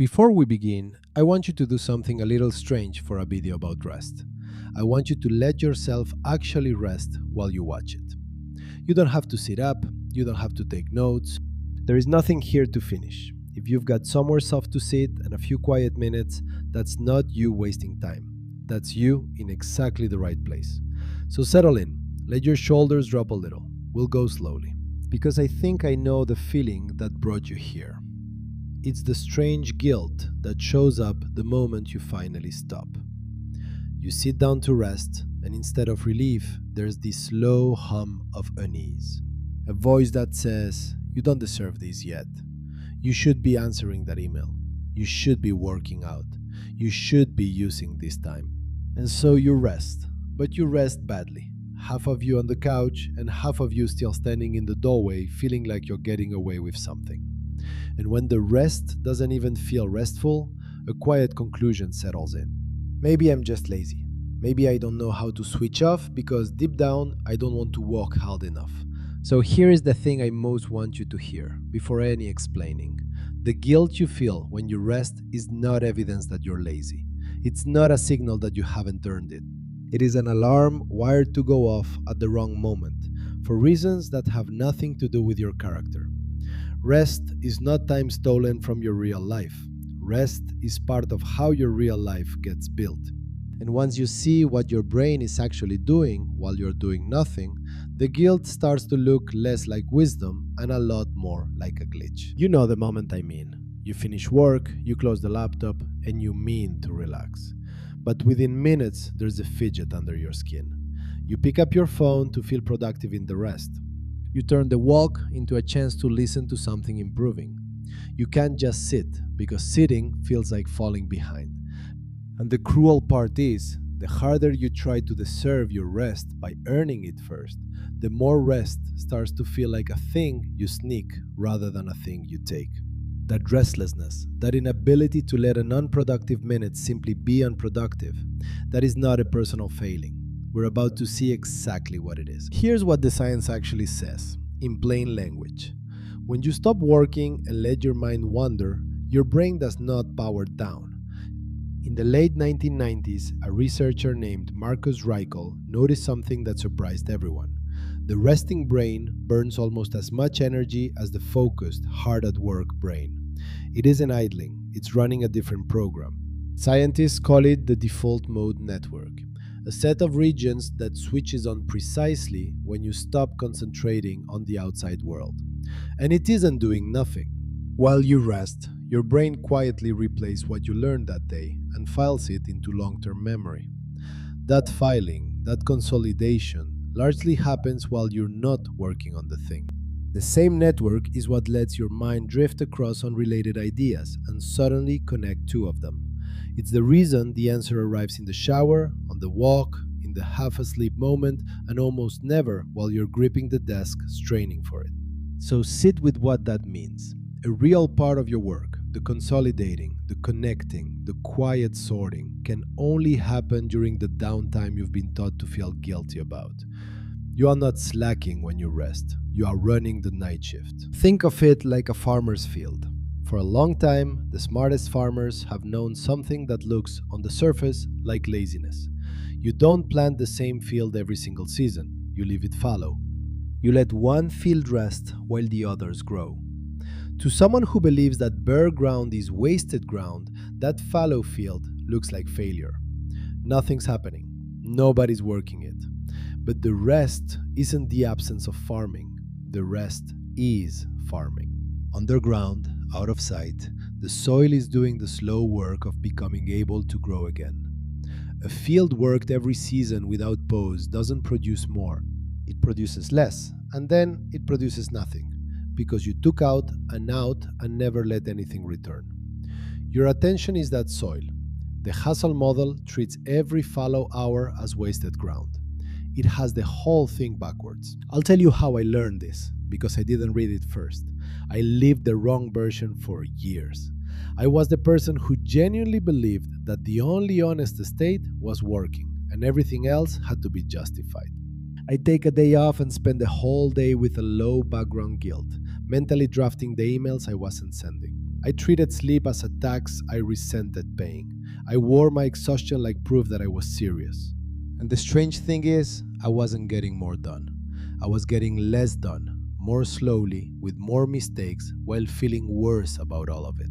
Before we begin, I want you to do something a little strange for a video about rest. I want you to let yourself actually rest while you watch it. You don't have to sit up, you don't have to take notes. There is nothing here to finish. If you've got somewhere soft to sit and a few quiet minutes, that's not you wasting time. That's you in exactly the right place. So settle in, let your shoulders drop a little. We'll go slowly. Because I think I know the feeling that brought you here. It's the strange guilt that shows up the moment you finally stop. You sit down to rest, and instead of relief, there's this slow hum of unease. A voice that says, "You don't deserve this yet. You should be answering that email. You should be working out. You should be using this time." And so you rest, but you rest badly. Half of you on the couch, and half of you still standing in the doorway, feeling like you're getting away with something. And when the rest doesn't even feel restful, a quiet conclusion settles in. Maybe I'm just lazy. Maybe I don't know how to switch off because deep down I don't want to work hard enough. So here is the thing I most want you to hear, before any explaining. The guilt you feel when you rest is not evidence that you're lazy. It's not a signal that you haven't earned it. It is an alarm wired to go off at the wrong moment, for reasons that have nothing to do with your character. Rest is not time stolen from your real life. Rest is part of how your real life gets built. And once you see what your brain is actually doing while you're doing nothing, the guilt starts to look less like wisdom and a lot more like a glitch. You know the moment I mean. You finish work, you close the laptop, and you mean to relax. But within minutes, there's a fidget under your skin. You pick up your phone to feel productive in the rest. You turn the walk into a chance to listen to something improving. You can't just sit, because sitting feels like falling behind. And the cruel part is, the harder you try to deserve your rest by earning it first, the more rest starts to feel like a thing you sneak rather than a thing you take. That restlessness, that inability to let an unproductive minute simply be unproductive, that is not a personal failing. We're about to see exactly what it is. Here's what the science actually says, in plain language. When you stop working and let your mind wander, your brain does not power down. In the late 1990s, a researcher named Marcus Reichel noticed something that surprised everyone. The resting brain burns almost as much energy as the focused, hard-at-work brain. It isn't idling, it's running a different program. Scientists call it the default mode network. A set of regions that switches on precisely when you stop concentrating on the outside world. And it isn't doing nothing. While you rest, your brain quietly replays what you learned that day and files it into long-term memory. That filing, that consolidation, largely happens while you're not working on the thing. The same network is what lets your mind drift across unrelated ideas and suddenly connect two of them. It's the reason the answer arrives in the shower, on the walk, in the half-asleep moment, and almost never while you're gripping the desk, straining for it. So sit with what that means. A real part of your work, the consolidating, the connecting, the quiet sorting, can only happen during the downtime you've been taught to feel guilty about. You are not slacking when you rest. You are running the night shift. Think of it like a farmer's field. For a long time, the smartest farmers have known something that looks, on the surface, like laziness. You don't plant the same field every single season. You leave it fallow. You let one field rest while the others grow. To someone who believes that bare ground is wasted ground, that fallow field looks like failure. Nothing's happening. Nobody's working it. But the rest isn't the absence of farming. The rest is farming. Underground, out of sight, the soil is doing the slow work of becoming able to grow again. A field worked every season without pause doesn't produce more. It produces less, and then it produces nothing, because you took out and never let anything return. Your attention is that soil. The hustle model treats every fallow hour as wasted ground. It has the whole thing backwards. I'll tell you how I learned this, because I didn't read it first. I lived the wrong version for years. I was the person who genuinely believed that the only honest state was working, and everything else had to be justified. I'd take a day off and spend the whole day with a low background guilt, mentally drafting the emails I wasn't sending. I treated sleep as a tax I resented paying. I wore my exhaustion like proof that I was serious. And the strange thing is, I wasn't getting more done. I was getting less done, more slowly, with more mistakes, while feeling worse about all of it.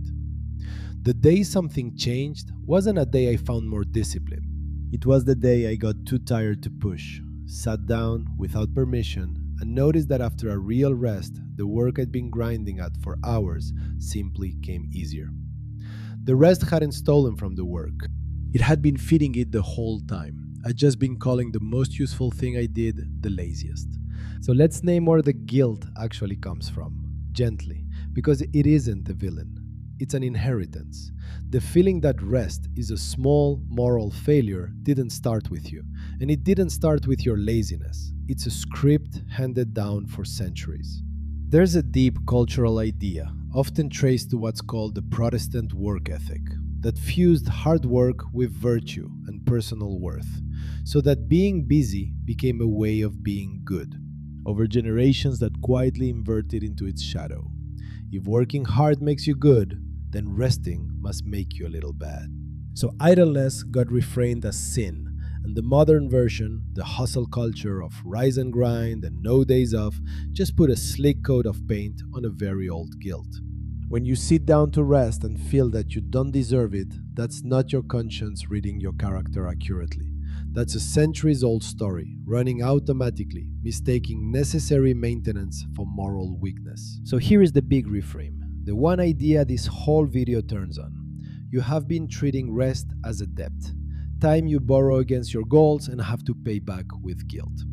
The day something changed wasn't a day I found more discipline. It was the day I got too tired to push, sat down without permission, and noticed that after a real rest, the work I'd been grinding at for hours simply came easier. The rest hadn't stolen from the work. It had been feeding it the whole time. I'd just been calling the most useful thing I did the laziest. So let's name where the guilt actually comes from, gently, because it isn't the villain. It's an inheritance. The feeling that rest is a small moral failure didn't start with you, and it didn't start with your laziness. It's a script handed down for centuries. There's a deep cultural idea, often traced to what's called the Protestant work ethic, that fused hard work with virtue and personal worth, so that being busy became a way of being good. Over generations, that quietly inverted into its shadow. If working hard makes you good, then resting must make you a little bad. So idleness got reframed as sin, and the modern version, the hustle culture of rise and grind and no days off, just put a slick coat of paint on a very old guilt. When you sit down to rest and feel that you don't deserve it, that's not your conscience reading your character accurately. That's a centuries old story, running automatically, mistaking necessary maintenance for moral weakness. So here is the big reframe, the one idea this whole video turns on. You have been treating rest as a debt, time you borrow against your goals and have to pay back with guilt.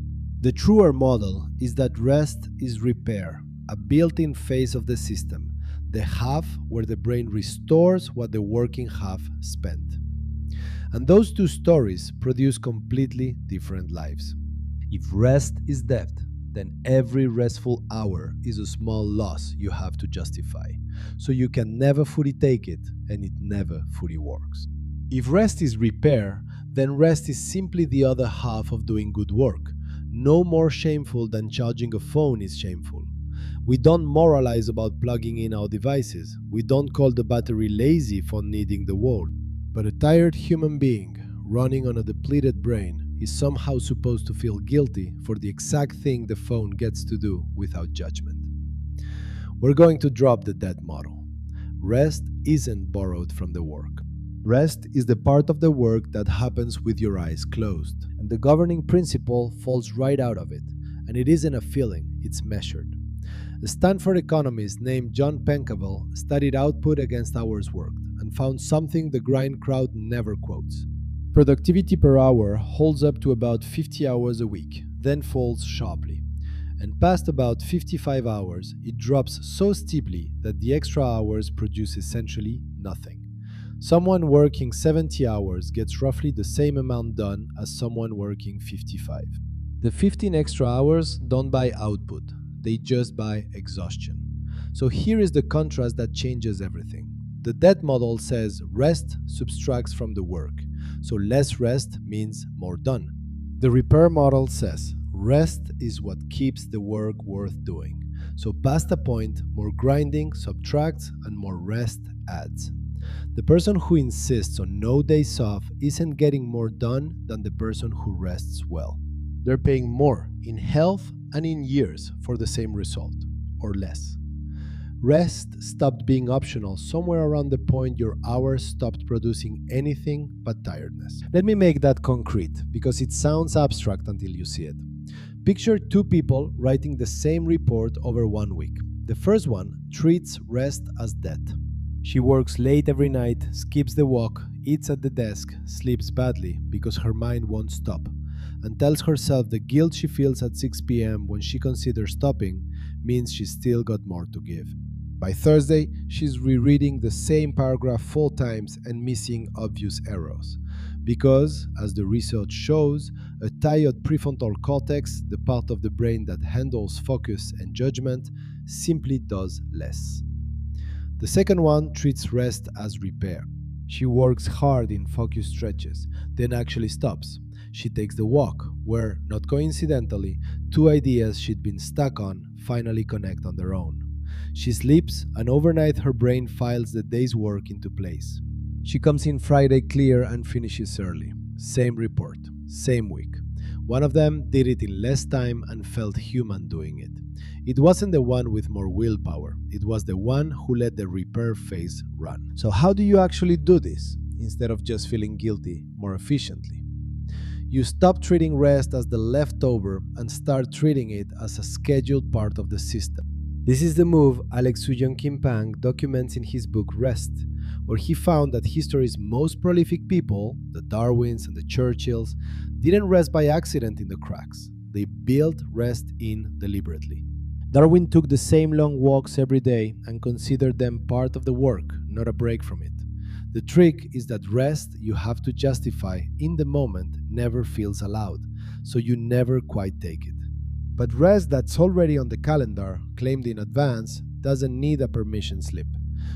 The truer model is that rest is repair, a built-in phase of the system, the half where the brain restores what the working half spent. And those two stories produce completely different lives. If rest is debt, then every restful hour is a small loss you have to justify. So you can never fully take it, and it never fully works. If rest is repair, then rest is simply the other half of doing good work. No more shameful than charging a phone is shameful. We don't moralize about plugging in our devices. We don't call the battery lazy for needing the wall. But a tired human being running on a depleted brain is somehow supposed to feel guilty for the exact thing the phone gets to do without judgment. We're going to drop the debt model. Rest isn't borrowed from the work. Rest is the part of the work that happens with your eyes closed, and the governing principle falls right out of it, and it isn't a feeling, it's measured. A Stanford economist named John Pencavel studied output against hours worked and found something the grind crowd never quotes. Productivity per hour holds up to about 50 hours a week, then falls sharply. And past about 55 hours, it drops so steeply that the extra hours produce essentially nothing. Someone working 70 hours gets roughly the same amount done as someone working 55. The 15 extra hours don't buy output, they just buy exhaustion. So here is the contrast that changes everything. The debt model says rest subtracts from the work, so less rest means more done. The repair model says rest is what keeps the work worth doing, so past a point, more grinding subtracts and more rest adds. The person who insists on no days off isn't getting more done than the person who rests well. They're paying more in health and in years for the same result, or less. Rest stopped being optional somewhere around the point your hours stopped producing anything but tiredness. Let me make that concrete, because it sounds abstract until you see it. Picture two people writing the same report over 1 week. The first one treats rest as debt. She works late every night, skips the walk, eats at the desk, sleeps badly because her mind won't stop, and tells herself the guilt she feels at 6 p.m. when she considers stopping means she's still got more to give. By Thursday, she's rereading the same paragraph 4 times and missing obvious errors. Because, as the research shows, a tired prefrontal cortex, the part of the brain that handles focus and judgment, simply does less. The second one treats rest as repair. She works hard in focus stretches, then actually stops. She takes the walk, where, not coincidentally, two ideas she'd been stuck on finally connect on their own. She sleeps, and overnight her brain files the day's work into place. She comes in Friday clear and finishes early. Same report, same week. One of them did it in less time and felt human doing it. It wasn't the one with more willpower, it was the one who let the repair phase run. So, how do you actually do this instead of just feeling guilty more efficiently? You stop treating rest as the leftover and start treating it as a scheduled part of the system. This is the move Alex Suyong Kim-pang documents in his book Rest, where he found that history's most prolific people, the Darwins and the Churchills, didn't rest by accident in the cracks. They built rest in deliberately. Darwin took the same long walks every day and considered them part of the work, not a break from it. The trick is that rest you have to justify in the moment never feels allowed, so you never quite take it. But rest that's already on the calendar, claimed in advance, doesn't need a permission slip.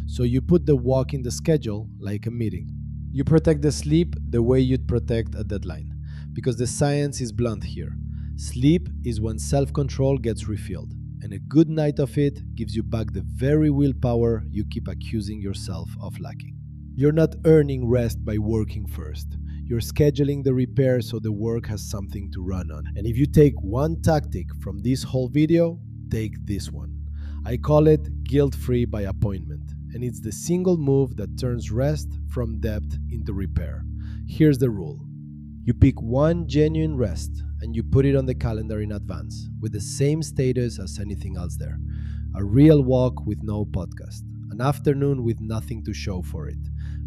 So you put the walk in the schedule like a meeting. You protect the sleep the way you'd protect a deadline, because the science is blunt here. Sleep is when self-control gets refilled, and a good night of it gives you back the very willpower you keep accusing yourself of lacking. You're not earning rest by working first. You're scheduling the repair so the work has something to run on. And if you take one tactic from this whole video, take this one. I call it guilt-free by appointment, and it's the single move that turns rest from debt into repair. Here's the rule. You pick one genuine rest and you put it on the calendar in advance with the same status as anything else there. A real walk with no podcast, an afternoon with nothing to show for it,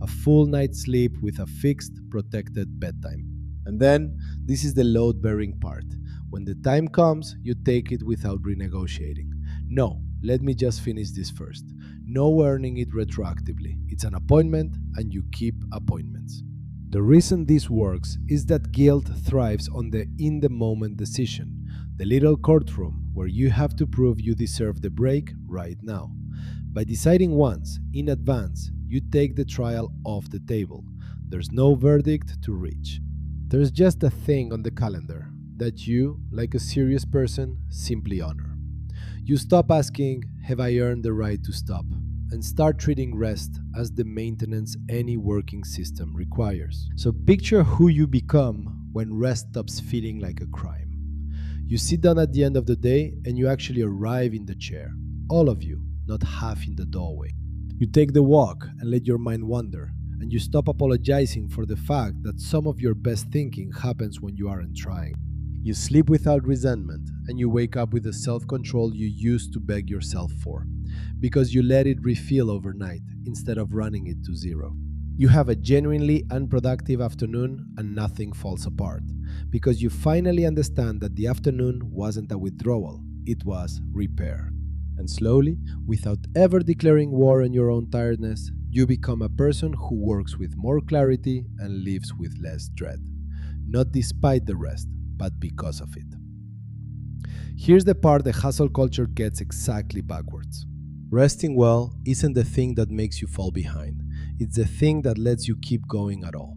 a full night's sleep with a fixed, protected bedtime. And then, this is the load-bearing part. When the time comes, you take it without renegotiating. No, let me just finish this first. No earning it retroactively. It's an appointment, and you keep appointments. The reason this works is that guilt thrives on the in-the-moment decision, the little courtroom where you have to prove you deserve the break right now. By deciding once, in advance, you take the trial off the table. There's no verdict to reach. There's just a thing on the calendar that you, like a serious person, simply honor. You stop asking, have I earned the right to stop? And start treating rest as the maintenance any working system requires. So picture who you become when rest stops feeling like a crime. You sit down at the end of the day and you actually arrive in the chair. All of you, not half in the doorway. You take the walk and let your mind wander, and you stop apologizing for the fact that some of your best thinking happens when you aren't trying. You sleep without resentment, and you wake up with the self-control you used to beg yourself for, because you let it refill overnight instead of running it to zero. You have a genuinely unproductive afternoon and nothing falls apart, because you finally understand that the afternoon wasn't a withdrawal, it was repair. And slowly, without ever declaring war on your own tiredness, you become a person who works with more clarity and lives with less dread. Not despite the rest, but because of it. Here's the part the hustle culture gets exactly backwards. Resting well isn't the thing that makes you fall behind. It's the thing that lets you keep going at all.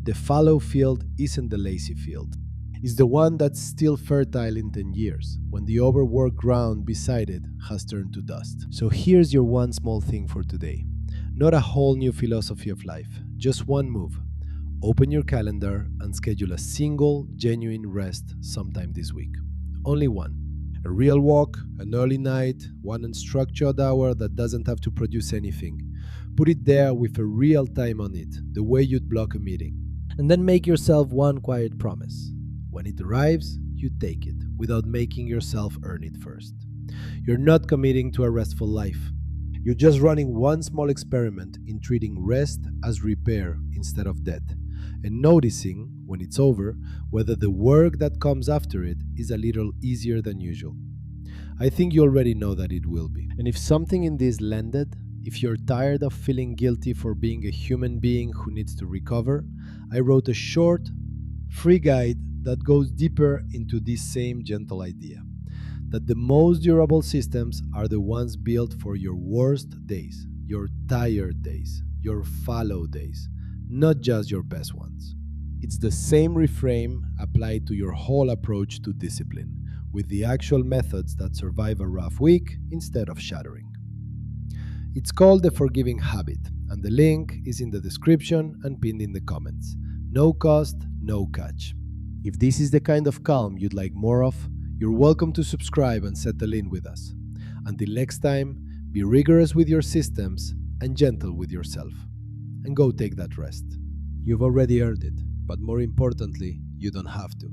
The fallow field isn't the lazy field. It's the one that's still fertile in 10 years, when the overworked ground beside it has turned to dust. So here's your one small thing for today. Not a whole new philosophy of life, just one move. Open your calendar and schedule a single, genuine rest sometime this week. Only one. A real walk, an early night, one unstructured hour that doesn't have to produce anything. Put it there with a real time on it, the way you'd block a meeting. And then make yourself one quiet promise. When it arrives, you take it, without making yourself earn it first. You're not committing to a restful life. You're just running one small experiment in treating rest as repair instead of debt, and noticing, when it's over, whether the work that comes after it is a little easier than usual. I think you already know that it will be. And if something in this landed, if you're tired of feeling guilty for being a human being who needs to recover, I wrote a short, free guide that goes deeper into this same gentle idea. That the most durable systems are the ones built for your worst days, your tired days, your fallow days, not just your best ones. It's the same reframe applied to your whole approach to discipline, with the actual methods that survive a rough week instead of shattering. It's called The Forgiving Habit, and the link is in the description and pinned in the comments. No cost, no catch. If this is the kind of calm you'd like more of, you're welcome to subscribe and settle in with us. Until next time, be rigorous with your systems and gentle with yourself. And go take that rest. You've already earned it, but more importantly, you don't have to.